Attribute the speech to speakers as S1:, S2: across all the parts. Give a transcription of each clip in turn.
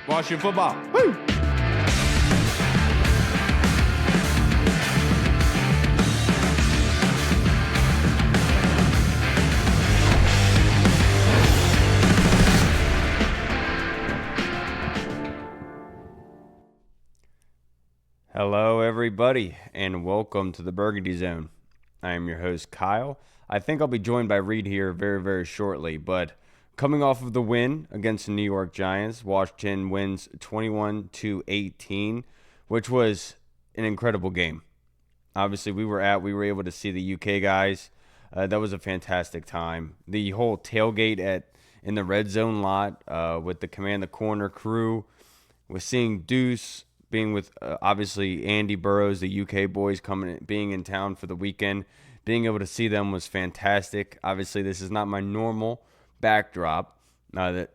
S1: Washington football. Woo! Hello, everybody, and welcome to the Burgundy Zone. I am your host, Kyle. I think I'll be joined by Reed here very, very shortly, but coming off of the win against the New York Giants, Washington wins 21-18, which was an incredible game. Obviously, we were able to see the UK guys. That was a fantastic time. The whole tailgate in the Redzone Lot with the Command the Corner crew, with seeing Deuce, being with obviously Andy Burrows, the UK boys being in town for the weekend, being able to see them was fantastic. Obviously, this is not my normal backdrop. That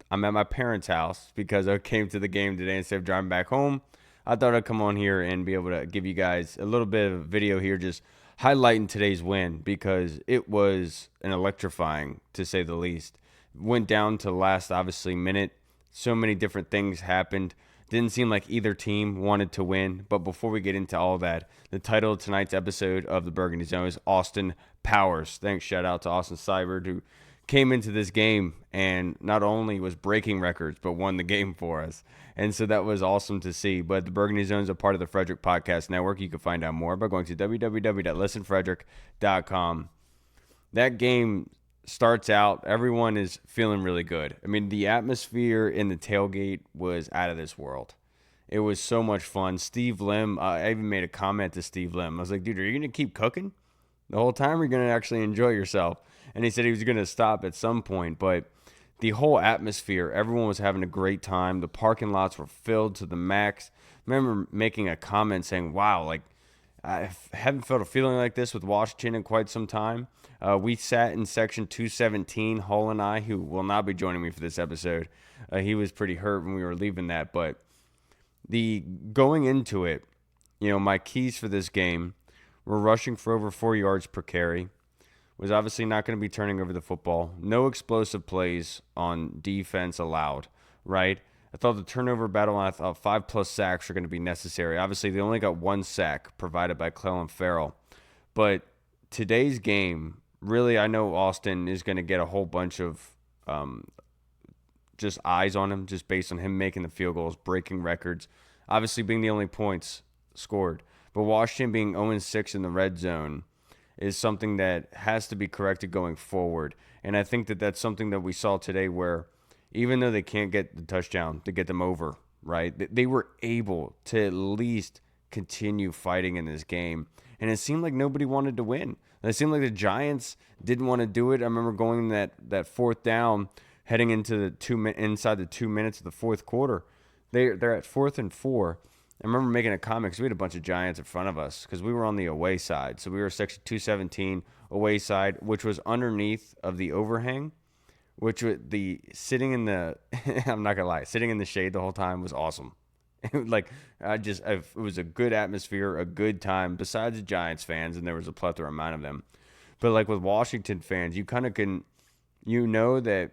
S1: I'm at my parents' house because I came to the game today instead of driving back home. I thought I'd come on here and be able to give you guys a little bit of video here, just highlighting today's win because it was an electrifying, to say the least. Went down to the last, obviously, minute. So many different things happened. Didn't seem like either team wanted to win. But before we get into all that, the title of tonight's episode of the Burgundy Zone is Austin Powers. Thanks, shout out to Austin Seibert, who came into this game and not only was breaking records, but won the game for us. And so that was awesome to see. But the Burgundy Zone is a part of the Frederick Podcast Network. You can find out more by going to www.listenfrederick.com. That game starts out, everyone is feeling really good. I mean, the atmosphere in the tailgate was out of this world. It was so much fun. Steve Lim, I even made a comment to Steve Lim. I was like, dude, are you going to keep cooking the whole time, or are you going to actually enjoy yourself? And he said he was going to stop at some point, but the whole atmosphere, everyone was having a great time. The parking lots were filled to the max. I remember making a comment saying, wow, like, I haven't felt a feeling like this with Washington in quite some time. We sat in section 217, Hull and I, who will not be joining me for this episode. He was pretty hurt when we were leaving that. But going into it, my keys for this game were rushing for over 4 yards per carry. Was obviously not going to be turning over the football. No explosive plays on defense allowed, right? I thought the turnover battle, I thought 5+ sacks are going to be necessary. Obviously, they only got 1 sack provided by Clellan Ferrell. But today's game, really, I know Austin is going to get a whole bunch of just eyes on him, just based on him making the field goals, breaking records, obviously being the only points scored. But Washington being 0-6 in the red zone is something that has to be corrected going forward. And I think that that's something that we saw today where even though they can't get the touchdown to get them over, right, they were able to at least continue fighting in this game. And it seemed like nobody wanted to win. It seemed like the Giants didn't want to do it. I remember going that fourth down, heading into inside the 2 minutes of the fourth quarter. They're at 4th and 4. I remember making a comment because we had a bunch of Giants in front of us because we were on the away side. So we were section 217 away side, which was underneath of the overhang, which was sitting in the I'm not gonna lie, sitting in the shade the whole time was awesome. It was a good atmosphere, a good time. Besides the Giants fans, and there was a plethora amount of them, but like with Washington fans, you kind of can, that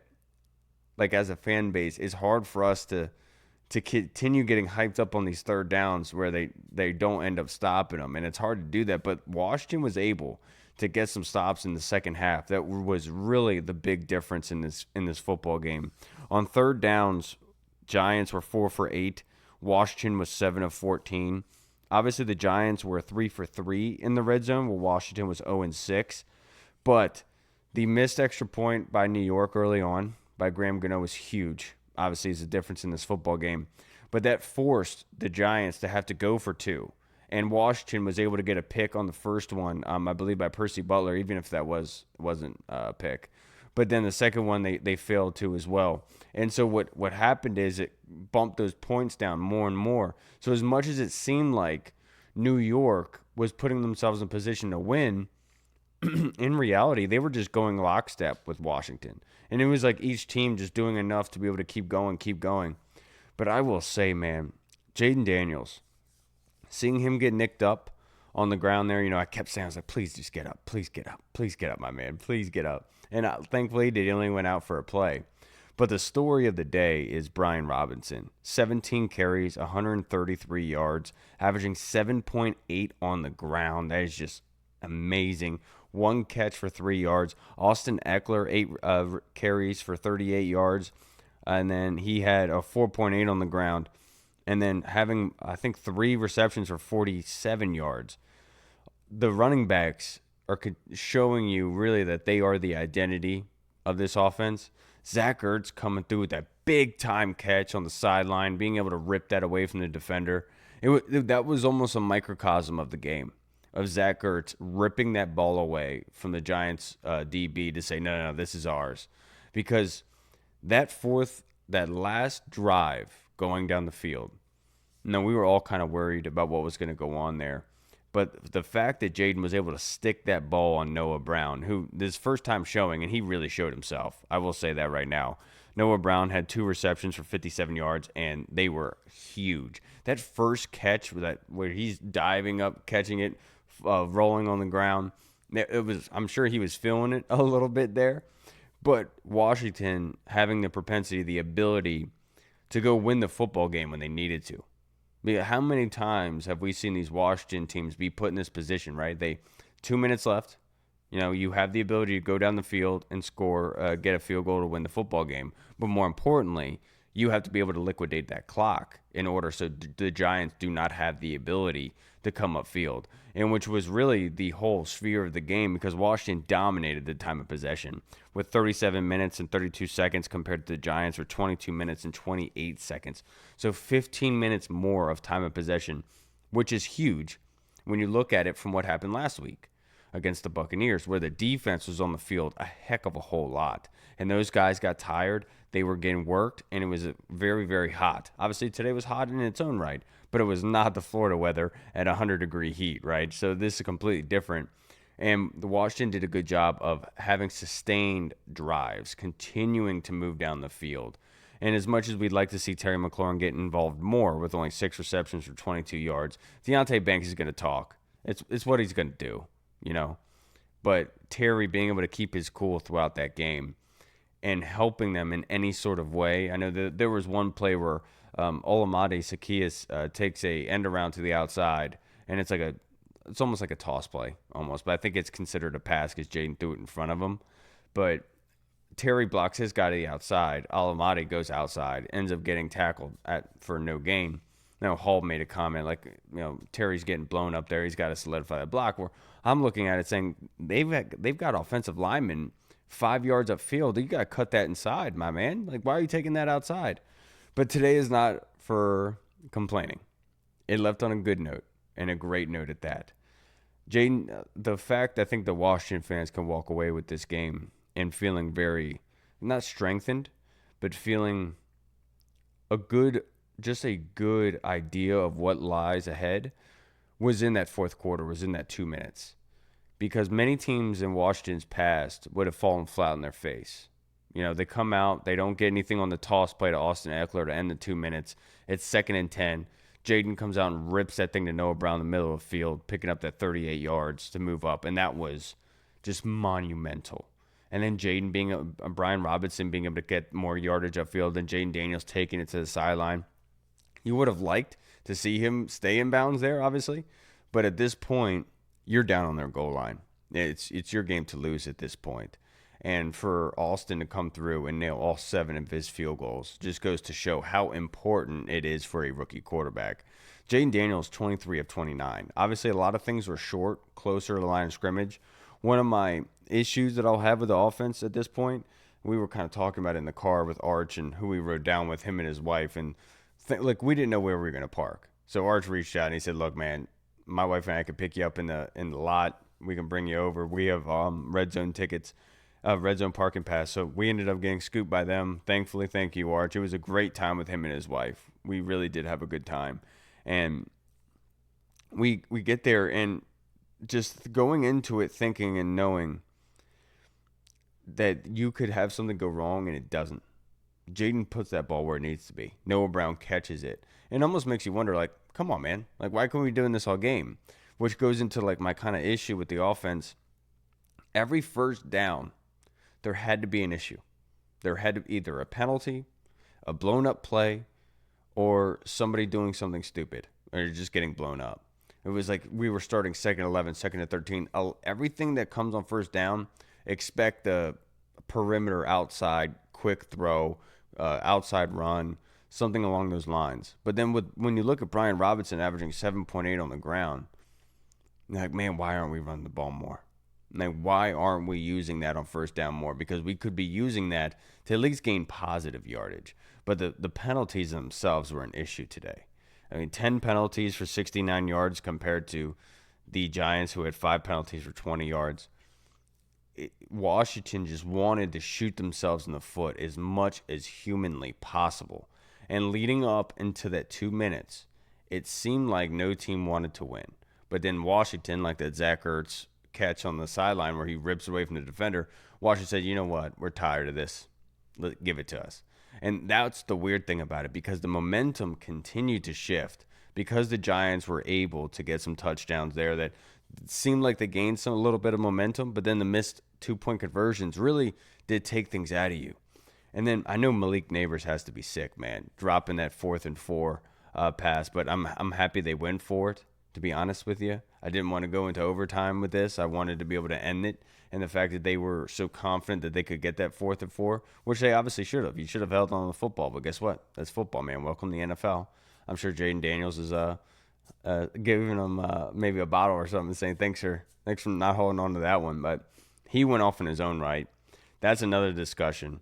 S1: like as a fan base, it's hard for us to continue getting hyped up on these third downs where they don't end up stopping them, and it's hard to do that. But Washington was able to get some stops in the second half. That was really the big difference in this football game. On third downs, Giants were 4 for 8. Washington was 7 of 14. Obviously, the Giants were 3 for 3 in the red zone, while Washington was 0-6. But the missed extra point by New York early on by Graham Gano was huge. Obviously, it's a difference in this football game. But that forced the Giants to have to go for 2. And Washington was able to get a pick on the first one, I believe by Percy Butler, even if that wasn't a pick. But then the second one they failed to as well. And so what happened is it bumped those points down more and more. So as much as it seemed like New York was putting themselves in position to win, in reality, they were just going lockstep with Washington. And it was like each team just doing enough to be able to keep going. But I will say, man, Jaden Daniels, seeing him get nicked up on the ground there, I kept saying, I was like, please just get up. Please get up. Please get up, my man. Please get up. And thankfully, they only went out for a play. But the story of the day is Brian Robinson. 17 carries, 133 yards, averaging 7.8 on the ground. That is just amazing. One catch for 3 yards. Austin Eckler, 8 carries for 38 yards. And then he had a 4.8 on the ground. And then having, I think, 3 receptions for 47 yards. The running backs are showing you really that they are the identity of this offense. Zach Ertz coming through with that big time catch on the sideline, being able to rip that away from the defender. That was almost a microcosm of the game, of Zach Ertz ripping that ball away from the Giants DB to say, no, this is ours. Because that last drive going down the field, we were all kind of worried about what was going to go on there. But the fact that Jaden was able to stick that ball on Noah Brown, who this first time showing, and he really showed himself. I will say that right now. Noah Brown had 2 receptions for 57 yards, and they were huge. That first catch where he's diving up, catching it, rolling on the ground, I'm sure he was feeling it a little bit there. But Washington having the propensity, the ability to go win the football game when they needed to. How many times have we seen these Washington teams be put in this position, right? 2 minutes left. You have the ability to go down the field and score, get a field goal to win the football game. But more importantly, you have to be able to liquidate that clock in order so the Giants do not have the ability to come upfield, and which was really the whole sphere of the game because Washington dominated the time of possession with 37 minutes and 32 seconds compared to the Giants with 22 minutes and 28 seconds. So 15 minutes more of time of possession, which is huge when you look at it from what happened last week against the Buccaneers, where the defense was on the field a heck of a whole lot. And those guys got tired. They were getting worked, and it was very, very hot. Obviously, today was hot in its own right, but it was not the Florida weather at 100-degree heat, right? So this is completely different. And the Washington did a good job of having sustained drives, continuing to move down the field. And as much as we'd like to see Terry McLaurin get involved more with only 6 receptions for 22 yards, Deonte Banks is going to talk. It's what he's going to do. But Terry being able to keep his cool throughout that game and helping them in any sort of way. I know that there was one play where Olamide Zaccheaus takes a end around to the outside, and it's almost like a toss play almost, but I think it's considered a pass because Jaden threw it in front of him. But Terry blocks his guy to the outside. Olamide goes outside, ends up getting tackled for no gain. Hall made a comment like, Terry's getting blown up there. He's got to solidify the block. Where I'm looking at it saying they've got offensive linemen 5 yards upfield. You got to cut that inside, my man. Like, why are you taking that outside? But today is not for complaining. It left on a good note and a great note at that. Jaden, the fact I think the Washington fans can walk away with this game and feeling very, not strengthened, but feeling a good idea of what lies ahead was in that fourth quarter, was in that 2 minutes. Because many teams in Washington's past would have fallen flat on their face. They come out, they don't get anything on the toss play to Austin Eckler to end the 2 minutes. It's 2nd and 10. Jaden comes out and rips that thing to Noah Brown in the middle of the field, picking up that 38 yards to move up. And that was just monumental. And then Jaden Brian Robinson being able to get more yardage upfield and Jaden Daniels taking it to the sideline. You would have liked to see him stay in bounds there, obviously. But at this point, you're down on their goal line. It's your game to lose at this point. And for Austin to come through and nail all 7 of his field goals just goes to show how important it is for a rookie quarterback. Jaden Daniels, 23 of 29. Obviously, a lot of things were short, closer to the line of scrimmage. One of my issues that I'll have with the offense at this point, we were kind of talking about it in the car with Arch and who we rode down with, him and his wife. And we didn't know where we were going to park. So Arch reached out and he said, look, man, my wife and I could pick you up in the lot. We can bring you over. We have red zone tickets, red zone parking pass. So we ended up getting scooped by them. Thankfully, thank you, Arch. It was a great time with him and his wife. We really did have a good time. And we get there and just going into it thinking and knowing that you could have something go wrong and it doesn't. Jaden puts that ball where it needs to be. Noah Brown catches it. It almost makes you wonder, like, come on, man. Like, why couldn't we be doing this all game? Which goes into, like, my kind of issue with the offense. Every first down, there had to be an issue. There had to be either a penalty, a blown up play, or somebody doing something stupid or just getting blown up. It was like we were starting second 11, second and 13. Everything that comes on first down, expect the perimeter outside, quick throw, outside run, something along those lines. But then when you look at Brian Robinson averaging 7.8 on the ground, you're like, man, why aren't we running the ball more? Like, why aren't we using that on first down more? Because we could be using that to at least gain positive yardage. But the penalties themselves were an issue today. I mean, 10 penalties for 69 yards compared to the Giants, who had 5 penalties for 20 yards. Washington just wanted to shoot themselves in the foot as much as humanly possible. And leading up into that 2 minutes, it seemed like no team wanted to win. But then Washington, like that Zach Ertz catch on the sideline where he rips away from the defender, Washington said, you know what, we're tired of this. Give it to us. And that's the weird thing about it, because the momentum continued to shift because the Giants were able to get some touchdowns there that seemed like they gained a little bit of momentum, but then the missed 2-point conversions really did take things out of you. And then I know Malik Neighbors has to be sick, man, dropping that 4th and 4 pass, but I'm happy they went for it, to be honest with you. I didn't want to go into overtime with this. I wanted to be able to end it. And the fact that they were so confident that they could get that 4th and 4, which they obviously should have. You should have held on the football, but guess what? That's football, man. Welcome to the NFL. I'm sure Jaden Daniels is giving them maybe a bottle or something, saying thanks for not holding on to that one. But he went off in his own right. That's another discussion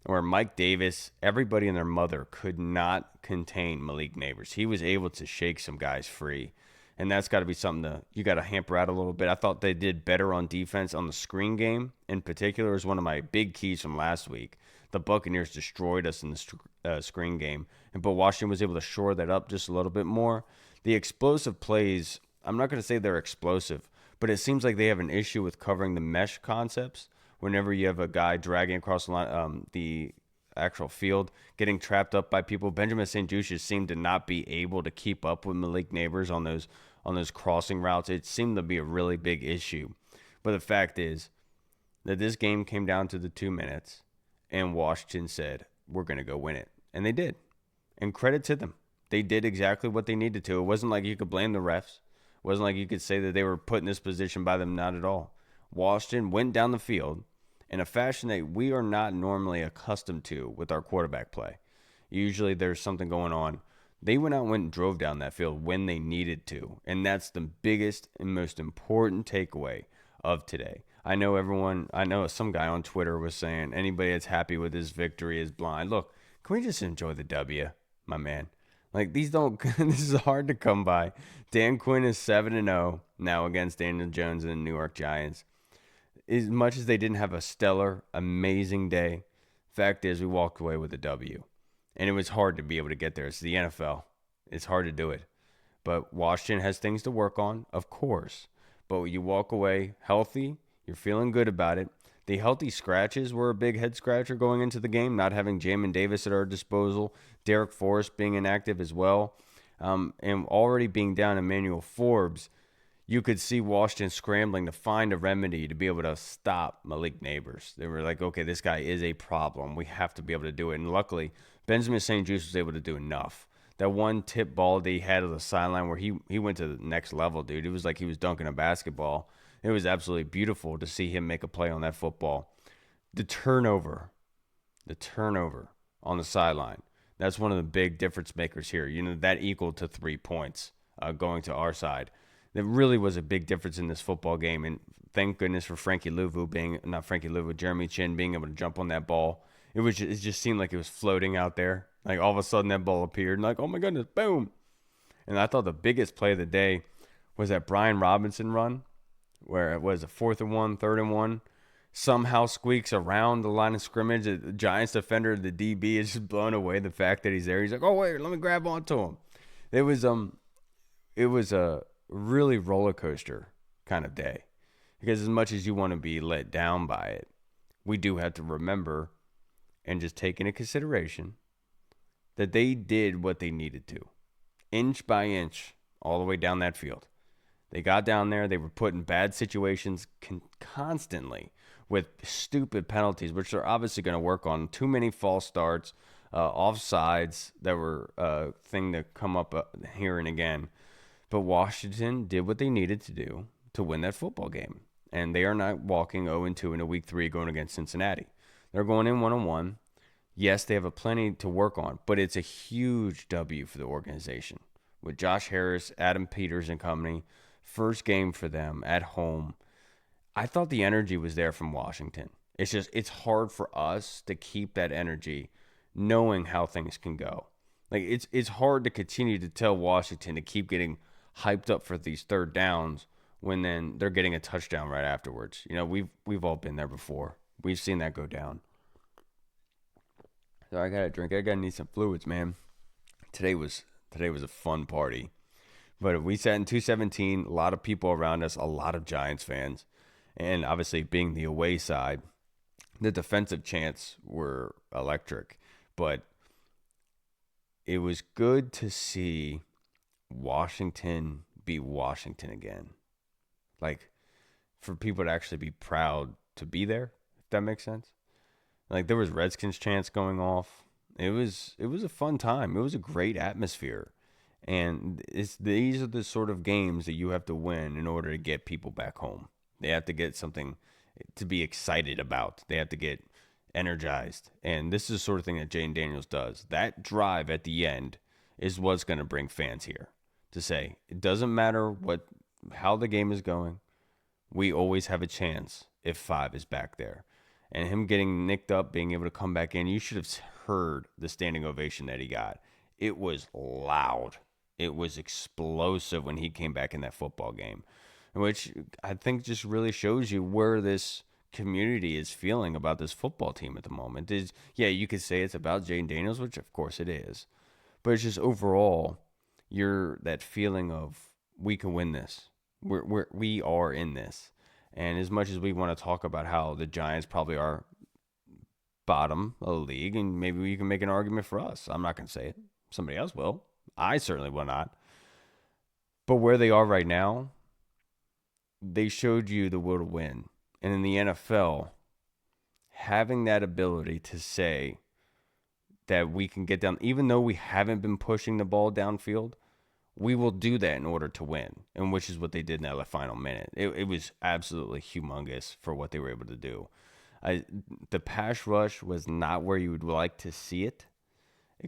S1: where Mike Davis, everybody and their mother could not contain Malik Neighbors. He was able to shake some guys free. And that's got to be something you got to hamper out a little bit. I thought they did better on defense on the screen game. In particular, is one of my big keys from last week. The Buccaneers destroyed us in the screen game, but Washington was able to shore that up just a little bit more. The explosive plays, I'm not going to say they're explosive, but it seems like they have an issue with covering the mesh concepts. Whenever you have a guy dragging across the line, the actual field, getting trapped up by people, Benjamin St-Juste just seemed to not be able to keep up with Malik Neighbors on those crossing routes. It seemed to be a really big issue. But the fact is that this game came down to the 2 minutes, and Washington said, we're going to go win it. And they did. And credit to them. They did exactly what they needed to. It wasn't like you could blame the refs. It wasn't like you could say that they were put in this position by them. Not at all. Washington went down the field in a fashion that we are not normally accustomed to with our quarterback play. Usually there's something going on. They went out and drove down that field when they needed to. And that's the biggest and most important takeaway of today. I know some guy on Twitter was saying anybody that's happy with this victory is blind. Look, can we just enjoy the W, my man? Like, this is hard to come by. Dan Quinn is 7-0 now against Daniel Jones and the New York Giants. As much as they didn't have a stellar, amazing day, fact is we walked away with a W. And it was hard to be able to get there. It's the NFL. It's hard to do it. But Washington has things to work on, of course. But you walk away healthy. You're feeling good about it. The healthy scratches were a big head scratcher going into the game, not having Jamin Davis at our disposal, Derek Forrest being inactive as well, and already being down Emmanuel Forbes. You could see Washington scrambling to find a remedy to be able to stop Malik Neighbors. They were like, okay, this guy is a problem. We have to be able to do it. And luckily, Benjamin St-Juste was able to do enough. That one tip ball that he had on the sideline where he went to the next level, dude. It was like he was dunking a basketball. It was absolutely beautiful to see him make a play on that football. The turnover on the sideline, that's one of the big difference makers here. You know, that equal to 3 points going to our side. That really was a big difference in this football game. And thank goodness for Jeremy Chin being able to jump on that ball. It just seemed like it was floating out there. Like all of a sudden that ball appeared and like, oh my goodness, boom. And I thought the biggest play of the day was that Brian Robinson run where it was a 4th and 1, 3rd and 1. Somehow squeaks around the line of scrimmage. The Giants defender, the DB, is just blown away the fact that he's there. He's like, oh wait, let me grab onto him. It was a really roller coaster kind of day, because as much as you want to be let down by it, we do have to remember and just take into consideration that they did what they needed to, inch by inch, all the way down that field. They got down there. They were put in bad situations constantly with stupid penalties, which they're obviously going to work on. Too many false starts, offsides that were a thing to come up here and again. But Washington did what they needed to do to win that football game. And they are not walking 0-2 in a week 3 going against Cincinnati. They're going in 1-1. Yes, they have a plenty to work on, but it's a huge W for the organization. With Josh Harris, Adam Peters and company, first game for them at home. I thought the energy was there from Washington. It's hard for us to keep that energy knowing how things can go. Like it's hard to continue to tell Washington to keep getting hyped up for these third downs when then they're getting a touchdown right afterwards. You know, we've all been there before. We've seen that go down. So I gotta drink. I gotta need some fluids, man. Today was a fun party. But we sat in 217, a lot of people around us, a lot of Giants fans. And obviously being the away side, the defensive chants were electric. But it was good to see Washington be Washington again. Like, for people to actually be proud to be there, if that makes sense. Like, there was Redskins chants going off. It was a fun time. It was a great atmosphere. And these are the sort of games that you have to win in order to get people back home. They have to get something to be excited about. They have to get energized. And this is the sort of thing that Jane Daniels does. That drive at the end is what's going to bring fans here to say, it doesn't matter how the game is going. We always have a chance if 5 is back there. And him getting nicked up, being able to come back in, you should have heard the standing ovation that he got. It was loud. It was explosive when he came back in that football game, which I think just really shows you where this community is feeling about this football team at the moment. You could say it's about Jane Daniels, which of course it is, but it's just overall, that feeling of we can win this. We are in this. And as much as we want to talk about how the Giants probably are bottom of the league, and maybe we can make an argument for us. I'm not going to say it. Somebody else will. I certainly will not. But where they are right now, they showed you the will to win. And in the NFL, having that ability to say that we can get down, even though we haven't been pushing the ball downfield, we will do that in order to win, and which is what they did in that final minute. It was absolutely humongous for what they were able to do. The pass rush was not where you would like to see it,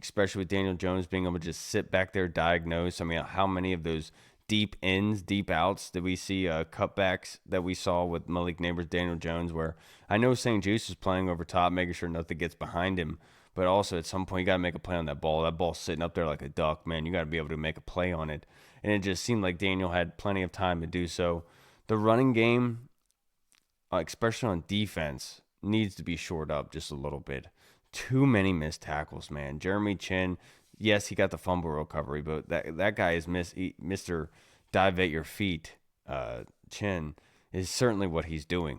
S1: especially with Daniel Jones being able to just sit back there, diagnose. I mean, how many of those deep ins, deep outs did we see, cutbacks that we saw with Malik Neighbors, Daniel Jones, where I know St. Juice is playing over top, making sure nothing gets behind him. But also at some point, you got to make a play on that ball. That ball's sitting up there like a duck, man. You got to be able to make a play on it. And it just seemed like Daniel had plenty of time to do so. The running game, especially on defense, needs to be shored up just a little bit. Too many missed tackles, man. Jeremy Chin, yes, he got the fumble recovery, but that guy is Mr. Dive at your feet. Chin is certainly what he's doing.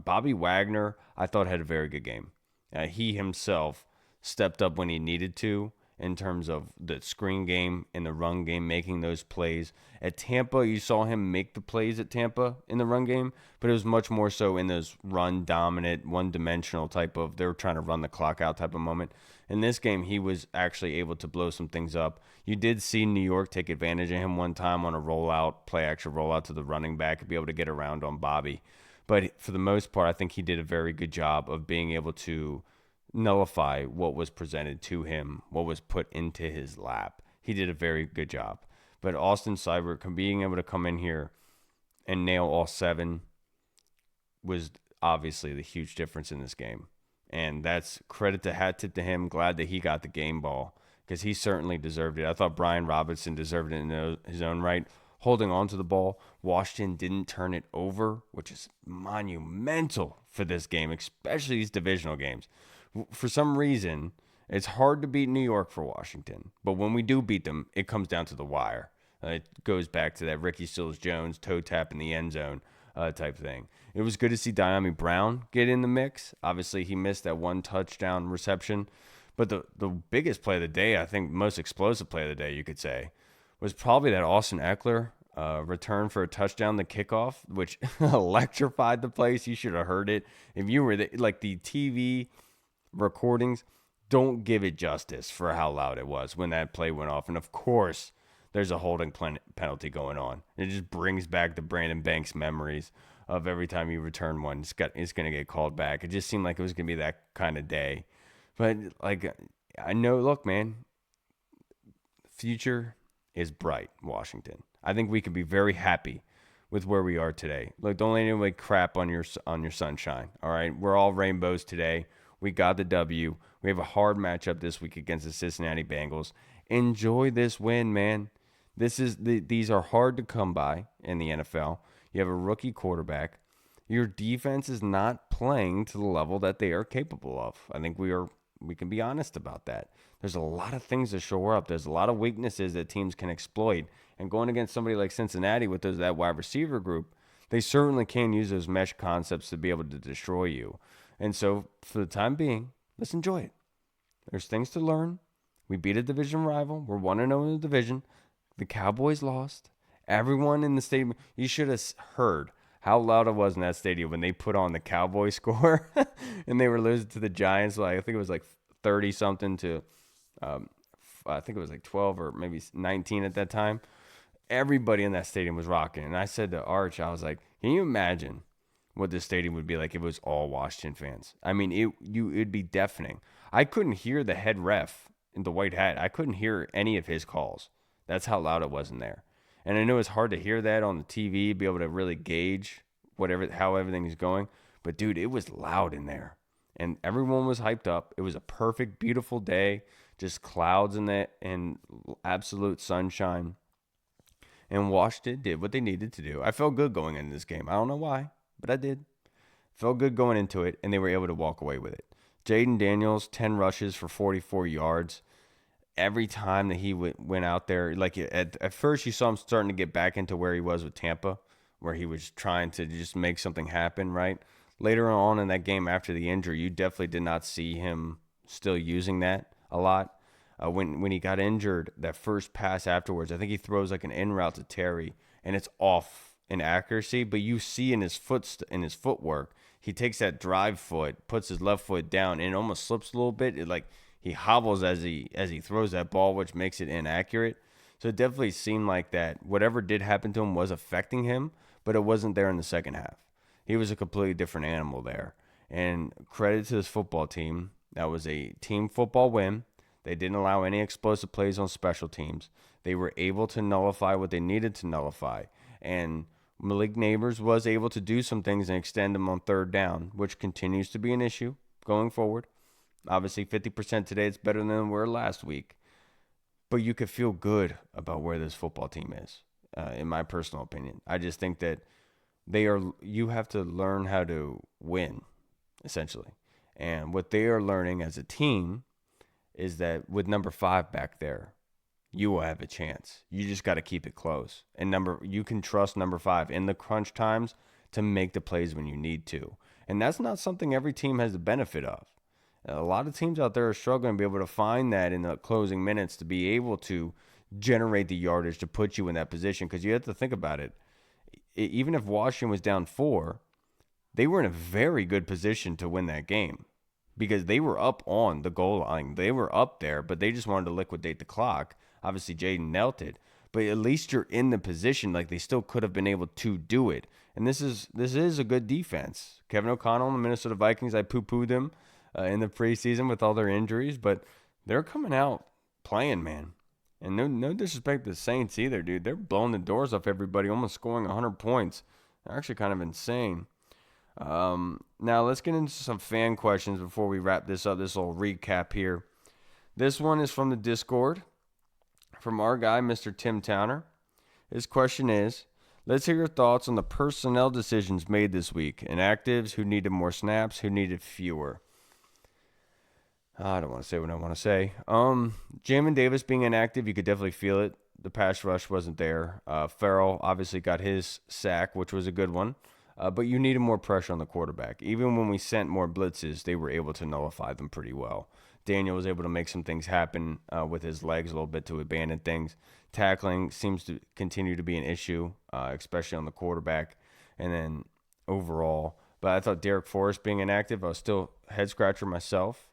S1: Bobby Wagner, I thought, had a very good game. He himself stepped up when he needed to in terms of the screen game and the run game, making those plays. At Tampa, you saw him make the plays at Tampa in the run game, but it was much more so in those run-dominant, one-dimensional type of, they were trying to run the clock out type of moment. In this game, he was actually able to blow some things up. You did see New York take advantage of him one time on a rollout, play-action rollout to the running back and be able to get around on Bobby. But for the most part, I think he did a very good job of being able to nullify what was presented to him, what was put into his lap. He did a very good job. But Austin Seibert being able to come in here and nail all 7 was obviously the huge difference in this game. And that's credit to hat tip to him. Glad that he got the game ball because he certainly deserved it. I thought Brian Robinson deserved it in his own right. Holding on to the ball, Washington didn't turn it over, which is monumental for this game, especially these divisional games. For some reason, it's hard to beat New York for Washington, but when we do beat them, it comes down to the wire. It goes back to that Ricky Seals-Jones toe tap in the end zone type thing. It was good to see Diami Brown get in the mix. Obviously, he missed that one touchdown reception, but the biggest play of the day, I think most explosive play of the day, you could say, was probably that Austin Eckler return for a touchdown, the kickoff, which electrified the place. You should have heard it. If you were like the TV recordings, don't give it justice for how loud it was when that play went off. And of course, there's a holding penalty going on. It just brings back the Brandon Banks memories of every time you return one, it's going to get called back. It just seemed like it was going to be that kind of day. But like, I know, look, man, future is bright, Washington. I think we can be very happy with where we are today. Look, don't let anybody crap on your sunshine. All right, we're all rainbows today. We got the W. We have a hard matchup this week against the Cincinnati Bengals. Enjoy this win, man. These are hard to come by in the NFL. You have a rookie quarterback. Your defense is not playing to the level that they are capable of. I think we can be honest about that. There's a lot of things to shore up. There's a lot of weaknesses that teams can exploit. And going against somebody like Cincinnati with that wide receiver group, they certainly can use those mesh concepts to be able to destroy you. And so for the time being, let's enjoy it. There's things to learn. We beat a division rival. We're 1-0 in the division. The Cowboys lost. Everyone in the stadium, you should have heard how loud it was in that stadium when they put on the Cowboy score and they were losing to the Giants. Like, I think it was like 30 something to, I think it was like 12 or maybe 19 at that time. Everybody in that stadium was rocking. And I said to Arch, I was like, can you imagine what this stadium would be like if it was all Washington fans? I mean, it'd be deafening. I couldn't hear the head ref in the white hat. I couldn't hear any of his calls. That's how loud it was in there. And I know it's hard to hear that on the TV, be able to really gauge how everything is going. But, dude, it was loud in there. And everyone was hyped up. It was a perfect, beautiful day. Just clouds and absolute sunshine. And Washington did what they needed to do. I felt good going into this game. I don't know why, but I did. Felt good going into it, and they were able to walk away with it. Jaden Daniels, 10 rushes for 44 yards. Every time that he went out there, like at first you saw him starting to get back into where he was with Tampa, where he was trying to just make something happen, right? Later on in that game after the injury, you definitely did not see him still using that a lot. When he got injured, that first pass afterwards, I think he throws like an in route to Terry, and it's off in accuracy, but you see in his footwork, he takes that drive foot, puts his left foot down, and it almost slips a little bit. He hobbles as he throws that ball, which makes it inaccurate. So it definitely seemed like that whatever did happen to him was affecting him, but it wasn't there in the second half. He was a completely different animal there. And credit to this football team. That was a team football win. They didn't allow any explosive plays on special teams. They were able to nullify what they needed to nullify. And Malik Neighbors was able to do some things and extend them on third down, which continues to be an issue going forward. Obviously, 50% today, it's better than we were last week. But you could feel good about where this football team is, in my personal opinion. I just think that you have to learn how to win, essentially. And what they are learning as a team is that with number 5 back there, you will have a chance. You just got to keep it close. And you can trust number 5 in the crunch times to make the plays when you need to. And that's not something every team has the benefit of. A lot of teams out there are struggling to be able to find that in the closing minutes to be able to generate the yardage to put you in that position. Because you have to think about it. Even if Washington was down 4, they were in a very good position to win that game because they were up on the goal line. They were up there, but they just wanted to liquidate the clock. Obviously, Jaden knelt it, but at least you're in the position. Like, they still could have been able to do it. And this is a good defense. Kevin O'Connell and the Minnesota Vikings, I poo-pooed them in the preseason with all their injuries, but they're coming out playing, man. And no disrespect to the Saints either, dude. They're blowing the doors off everybody, almost scoring 100 points. They're actually kind of insane. Now, let's get into some fan questions before we wrap this up, this little recap here. This one is from the Discord, from our guy, Mr. Tim Towner. His question is, let's hear your thoughts on the personnel decisions made this week. Inactives, who needed more snaps, who needed fewer. I don't want to say what I want to say. Jamin Davis being inactive, you could definitely feel it. The pass rush wasn't there. Farrell obviously got his sack, which was a good one. But you needed more pressure on the quarterback. Even when we sent more blitzes, they were able to nullify them pretty well. Daniel was able to make some things happen with his legs a little bit to abandon things. Tackling seems to continue to be an issue, especially on the quarterback. And then overall, but I thought Derek Forrest being inactive, I was still head scratcher myself.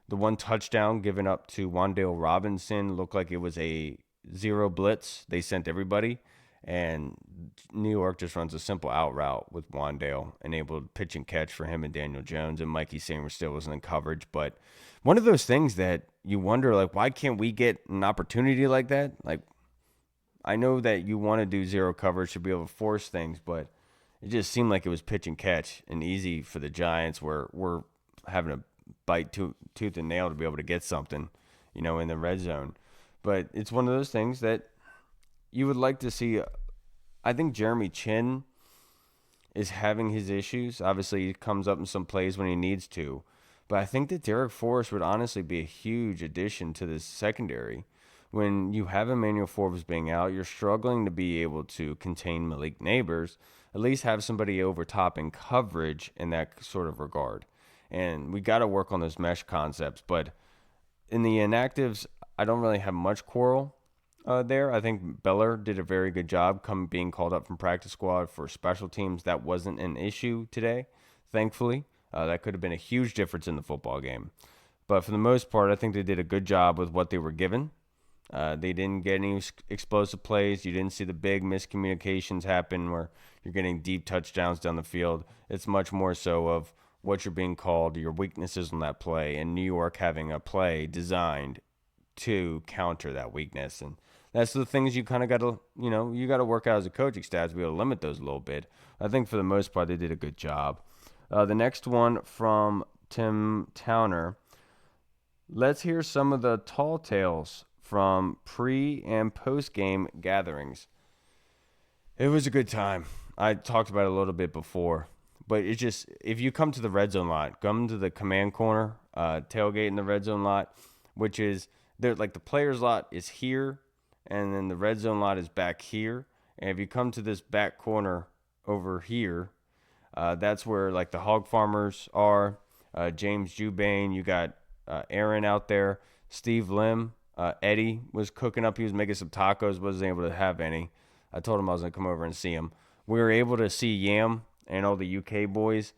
S1: The one touchdown given up to Wandale Robinson looked like it was a zero blitz. They sent everybody, and New York just runs a simple out route with Wandale, enabled pitch and catch for him and Daniel Jones, and Mikey Samer still wasn't in coverage. But one of those things that you wonder, like, why can't we get an opportunity like that? Like, I know that you want to do zero coverage to be able to force things, but it just seemed like it was pitch and catch and easy for the Giants, where we're having to bite tooth and nail to be able to get something, in the red zone. But it's one of those things that you would like to see. I think Jeremy Chin is having his issues. Obviously, he comes up in some plays when he needs to. But I think that Derek Forrest would honestly be a huge addition to this secondary. When you have Emmanuel Forbes being out, you're struggling to be able to contain Malik Neighbors. At least have somebody over top in coverage in that sort of regard. And we got to work on those mesh concepts. But in the inactives, I don't really have much quarrel there. I think Beller did a very good job being called up from practice squad for special teams. That wasn't an issue today, thankfully. That could have been a huge difference in the football game. But for the most part, I think they did a good job with what they were given. They didn't get any explosive plays. You didn't see the big miscommunications happen where you're getting deep touchdowns down the field. It's much more so of what you're being called, your weaknesses on that play, and New York having a play designed to counter that weakness. And that's the things you kind of got to, you got to work out as a coaching staff to be able to limit those a little bit. I think for the most part, they did a good job. The next one from Tim Towner. Let's hear some of the tall tales from pre- and post-game gatherings. It was a good time. I talked about it a little bit before. But it's just, if you come to the Redzone Lot, come to the command corner, tailgate in the Redzone Lot, which is, like the players lot is here, and then the Redzone Lot is back here. And if you come to this back corner over here, that's where like the hog farmers are. James Jubane, you got Aaron out there. Steve Lim, Eddie was cooking up. He was making some tacos, wasn't able to have any. I told him I was going to come over and see him. We were able to see Yam and all the UK boys.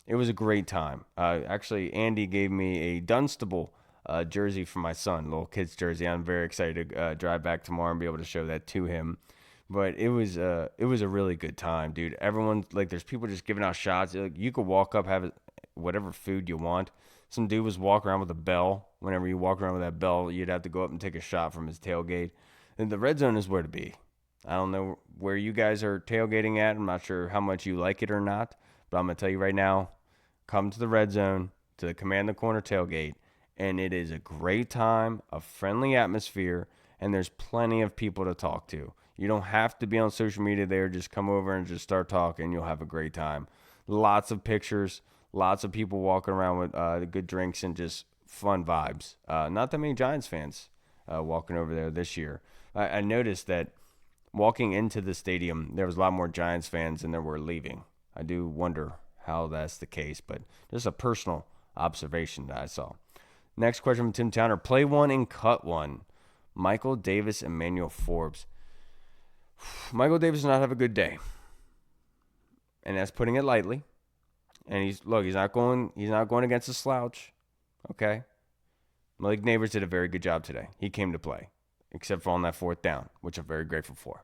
S1: It was a great time. Actually, Andy gave me a Dunstable jersey for my son, little kid's jersey. I'm very excited to drive back tomorrow and be able to show that to him. But it was a really good time, dude. Everyone, like, there's people just giving out shots. Like, you could walk up, have whatever food you want. Some dude was walking around with a bell. Whenever you walk around with that bell, you'd have to go up and take a shot from his tailgate. And the red zone is where to be. I don't know where you guys are tailgating at. I'm not sure how much you like it or not. But I'm going to tell you right now, come to the red zone, to the Command the Corner tailgate, and it is a great time, a friendly atmosphere, and there's plenty of people to talk to. You don't have to be on social media there. Just come over and just start talking. You'll have a great time. Lots of pictures, lots of people walking around with good drinks and just fun vibes. Not that many Giants fans walking over there this year. I noticed that walking into the stadium, there was a lot more Giants fans than there were leaving. I do wonder how that's the case, but just a personal observation that I saw. Next question from Tim Towner. Play one and cut one. Michael Davis, Emmanuel Forbes. Michael Davis does not have a good day. And that's putting it lightly. And he's not going against a slouch. Okay. Malik Neighbors did a very good job today. He came to play, except for on that fourth down, which I'm very grateful for.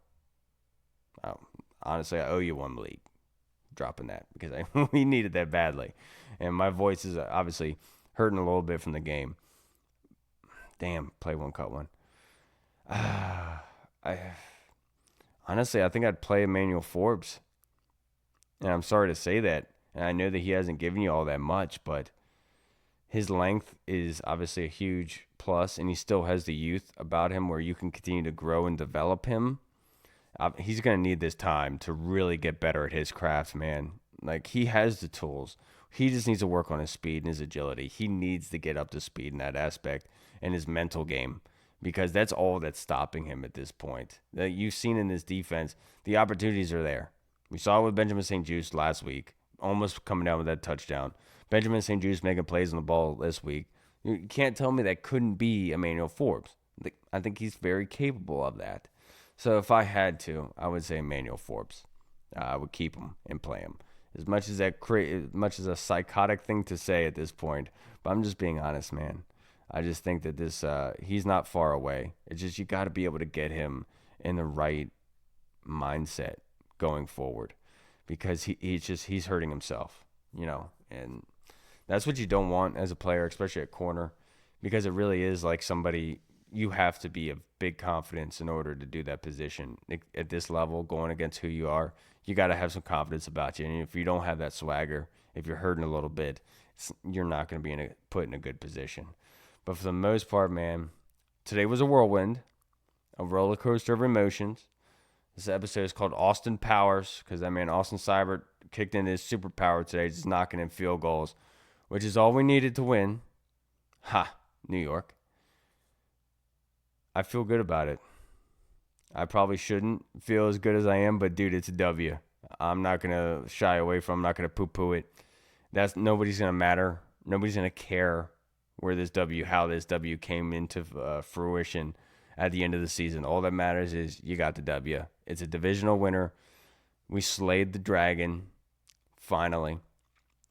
S1: Honestly, I owe you one, Malik, dropping that, because we needed that badly. And my voice is obviously hurting a little bit from the game. Damn, play one, cut one. Honestly, I think I'd play Emmanuel Forbes. And I'm sorry to say that. And I know that he hasn't given you all that much, but his length is obviously a huge plus, and he still has the youth about him where you can continue to grow and develop him. He's going to need this time to really get better at his craft, man. Like, he has the tools. He just needs to work on his speed and his agility. He needs to get up to speed in that aspect and his mental game, because that's all that's stopping him at this point. You've seen in this defense, the opportunities are there. We saw it with Benjamin St. Juste last week, almost coming down with that touchdown. Benjamin St. Juste making plays on the ball this week. You can't tell me that couldn't be Emmanuel Forbes. I think he's very capable of that. So if I had to, I would say Emmanuel Forbes. I would keep him and play him. As much as a psychotic thing to say at this point, but I'm just being honest, man. I just think that he's not far away. It's just you got to be able to get him in the right mindset going forward, because he's hurting himself, and that's what you don't want as a player, especially at corner, because it really is like somebody you have to be of big confidence in order to do that position at this level, going against who you are. You got to have some confidence about you, and if you don't have that swagger, if you're hurting a little bit, you're not going to be put in a good position. But for the most part, man, today was a whirlwind, a roller coaster of emotions. This episode is called Austin Powers because that man Austin Seibert kicked in his superpower today, just knocking in field goals, which is all we needed to win. Ha, New York. I feel good about it. I probably shouldn't feel as good as I am, but dude, it's a W. I'm not going to shy away from it. I'm not going to poo-poo it. Nobody's going to matter. Nobody's going to care how this W came into fruition at the end of the season. All that matters is you got the W. It's a divisional winner. We slayed the dragon, finally.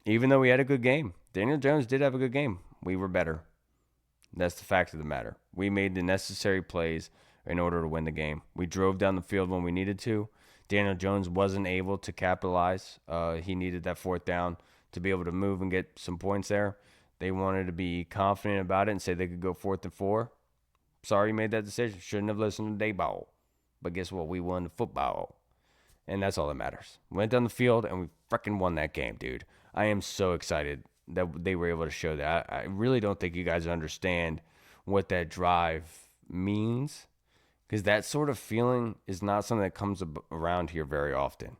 S1: Even though we had a good game. Daniel Jones did have a good game. We were better. That's the fact of the matter. We made the necessary plays in order to win the game. We drove down the field when we needed to. Daniel Jones wasn't able to capitalize. He needed that fourth down to be able to move and get some points there. They wanted to be confident about it and say they could go 4th and 4. Sorry you made that decision. Shouldn't have listened to Dayball. But guess what? We won the football. And that's all that matters. Went down the field and we freaking won that game, dude. I am so excited that they were able to show that. I really don't think you guys understand what that drive means, because that sort of feeling is not something that comes around here very often,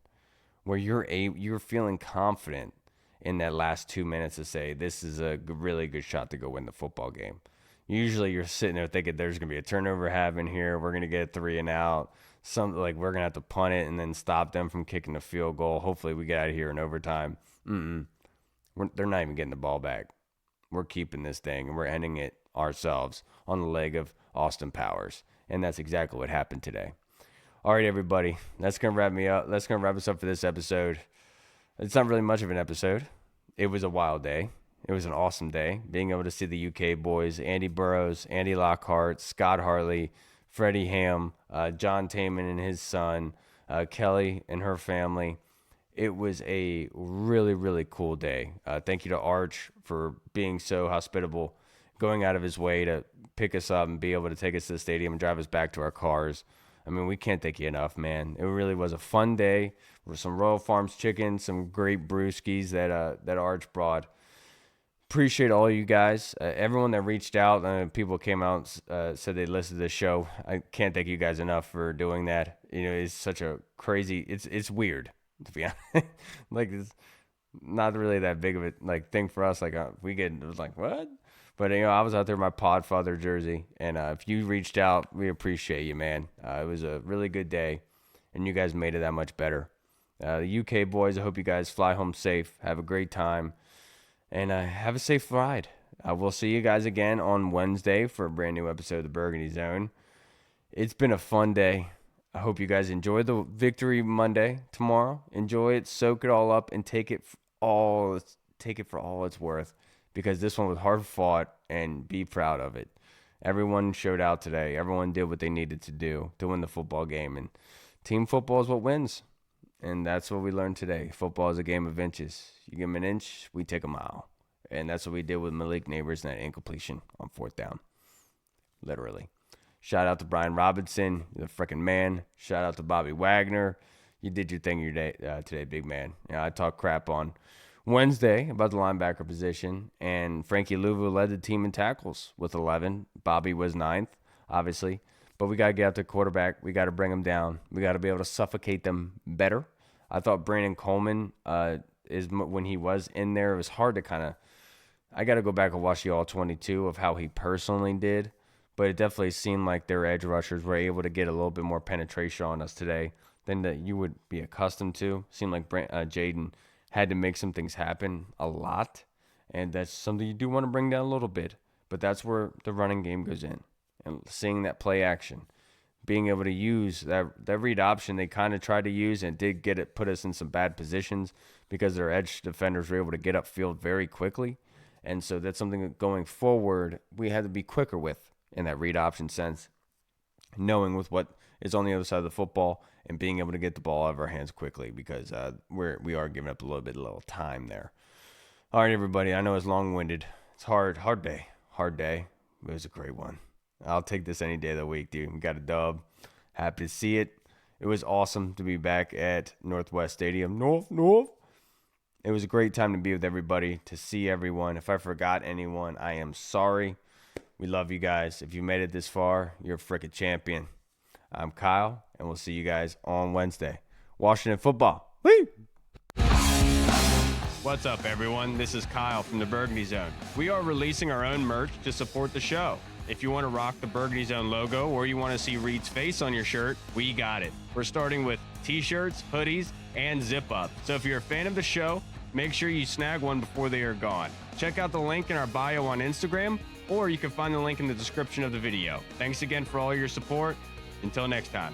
S1: where you're feeling confident in that last 2 minutes to say this is a really good shot to go win the football game. Usually you're sitting there thinking there's going to be a turnover happen here. We're going to get a 3 and out. We're going to have to punt it and then stop them from kicking the field goal. Hopefully we get out of here in overtime. They're not even getting the ball back. We're keeping this thing and we're ending it ourselves on the leg of Austin Powers. And that's exactly what happened today. All right, everybody. That's going to wrap me up. That's going to wrap us up for this episode. It's not really much of an episode. It was a wild day. It was an awesome day. Being able to see the UK boys, Andy Burrows, Andy Lockhart, Scott Hartley, Freddie Ham, John Taman and his son, Kelly and her family. It was a really, really cool day. Thank you to Arch for being so hospitable, going out of his way to pick us up and be able to take us to the stadium and drive us back to our cars. I mean, we can't thank you enough, man. It really was a fun day with some Royal Farms chicken, some great brewskis that Arch brought. Appreciate all you guys. Everyone that reached out, people came out said they listened to this show. I can't thank you guys enough for doing that. It's such a crazy, it's weird, to be honest. It's not really that big of a thing for us. It was like, what? But, I was out there in my Podfather jersey, and if you reached out, we appreciate you, man. It was a really good day, and you guys made it that much better. The UK boys, I hope you guys fly home safe. Have a great time, and have a safe ride. We'll see you guys again on Wednesday for a brand new episode of the Burgundy Zone. It's been a fun day. I hope you guys enjoy the Victory Monday tomorrow. Enjoy it, soak it all up, and take it for all it's worth. Because this one was hard fought, and be proud of it. Everyone showed out today. Everyone did what they needed to do to win the football game. And team football is what wins. And that's what we learned today. Football is a game of inches. You give them an inch, we take a mile. And that's what we did with Malik Neighbors and that incompletion on 4th down. Literally. Shout out to Brian Robinson. You're the freaking man. Shout out to Bobby Wagner. You did your thing today, big man. I talk crap on Wednesday about the linebacker position, and Frankie Louvu led the team in tackles with 11. Bobby was 9th, obviously. But we got to get out to quarterback. We got to bring them down. We got to be able to suffocate them better. I thought Brandon Coleman, when he was in there, it was hard to I got to go back and watch the All-22 of how he personally did. But it definitely seemed like their edge rushers were able to get a little bit more penetration on us today than that you would be accustomed to. Seemed like Jaden had to make some things happen a lot, and that's something you do want to bring down a little bit. But that's where the running game goes in, and seeing that play action, being able to use that read option they kind of tried to use and did put us in some bad positions because their edge defenders were able to get upfield very quickly. And so that's something that going forward we had to be quicker with in that read option sense, knowing with what is on the other side of the football and being able to get the ball out of our hands quickly because we are giving up a little time there. All right, everybody. I know it's long-winded. It's hard day. It was a great one. I'll take this any day of the week, dude. We got a dub. Happy to see it. It was awesome to be back at Northwest Stadium. North. It was a great time to be with everybody, to see everyone. If I forgot anyone, I am sorry. We love you guys. If you made it this far, you're a frickin' champion. I'm Kyle, and we'll see you guys on Wednesday. Washington football. Woo! What's up, everyone? This is Kyle from the Burgundy Zone. We are releasing our own merch to support the show. If you want to rock the Burgundy Zone logo or you want to see Reed's face on your shirt, we got it. We're starting with t-shirts, hoodies, and zip-up. So if you're a fan of the show, make sure you snag one before they are gone. Check out the link in our bio on Instagram, or you can find the link in the description of the video. Thanks again for all your support. Until next time.